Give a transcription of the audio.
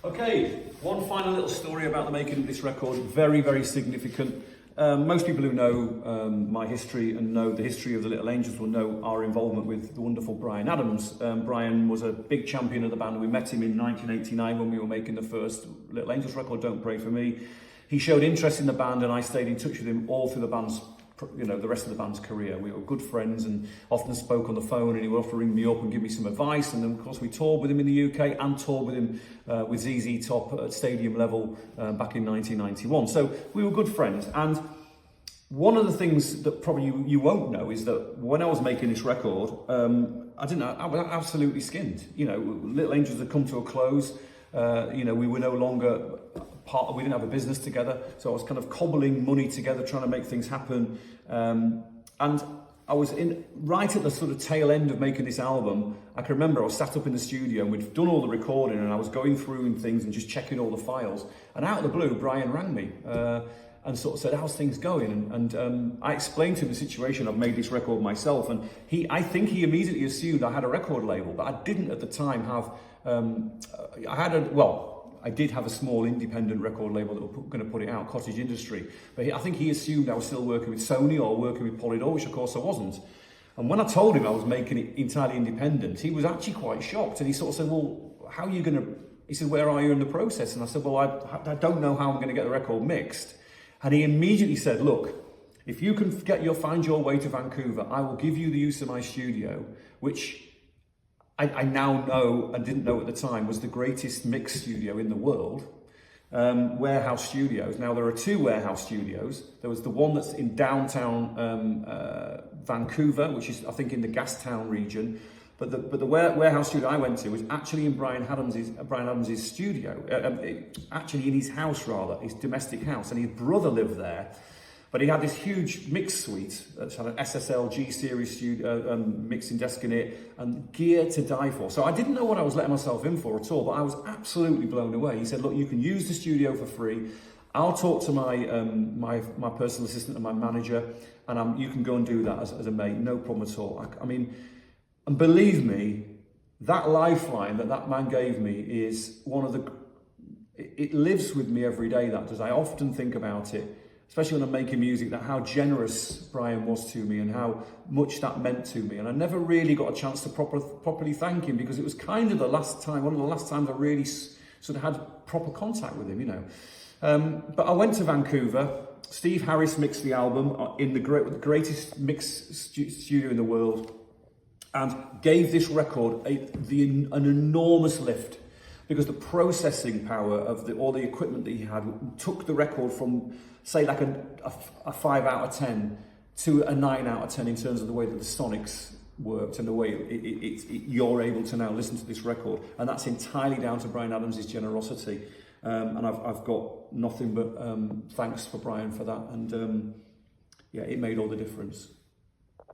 Okay, one final little story about the making of this record, very, very significant. Most people who know my history and know the history of the Little Angels will know our involvement with the wonderful Bryan Adams. Bryan was a big champion of the band. We met him in 1989 when we were making the first Little Angels record, Don't Pray For Me. He showed interest in the band and I stayed in touch with him all through the band's, the rest of the band's career. We were good friends and often spoke on the phone, and he would often ring me up and give me some advice. And then of course we toured with him in the UK and toured with him with ZZ Top at stadium level back in 1991. So we were good friends. And one of the things that probably you won't know is that when I was making this record, I was absolutely skint. Little Angels had come to a close. We were no longer we didn't have a business together, so I was kind of cobbling money together, trying to make things happen. And I was right at the sort of tail end of making this album. I can remember I was sat up in the studio and we'd done all the recording, and I was going through things and just checking all the files. And out of the blue, Bryan rang me and sort of said, "How's things going?" And I explained to him the situation. I've made this record myself, and I think he immediately assumed I had a record label, but I didn't at the time have. I did have a small independent record label that were going to put it out, Cottage Industry. But I think he assumed I was still working with Sony or working with Polydor, which of course I wasn't. And when I told him I was making it entirely independent, he was actually quite shocked. And he sort of said, "Well, how are you going to..." He said, "Where are you in the process?" And I said, "Well, I don't know how I'm going to get the record mixed." And he immediately said, "Look, if you can find your way to Vancouver, I will give you the use of my studio," which I now know, and didn't know at the time, was the greatest mix studio in the world. Warehouse Studios. Now there are two warehouse studios. There was the one that's in downtown Vancouver, which is I think in the Gastown region. But the warehouse studio I went to was actually in Bryan Adams's studio, actually in his house rather, his domestic house, and his brother lived there. But he had this huge mix suite that had an SSL-G series studio, mixing desk in it, and gear to die for. So I didn't know what I was letting myself in for at all, but I was absolutely blown away. He said, "Look, you can use the studio for free. I'll talk to my personal assistant and my manager, and you can go and do that as a mate, no problem at all." I mean, and believe me, that lifeline that man gave me is one of it lives with me every day, that does. I often think about it, especially when I'm making music, that how generous Bryan was to me and how much that meant to me. And I never really got a chance to properly thank him, because it was kind of one of the last times I really sort of had proper contact with him, But I went to Vancouver. Steve Harris mixed the album in the greatest mix studio in the world, and gave this record an enormous lift, because the processing power of all the equipment that he had took the record from, say, like a 5 out of 10 to a 9 out of 10 in terms of the way that the sonics worked and the way you're able to now listen to this record. And that's entirely down to Bryan Adams' generosity. And I've got nothing but thanks for Bryan for that. And it made all the difference.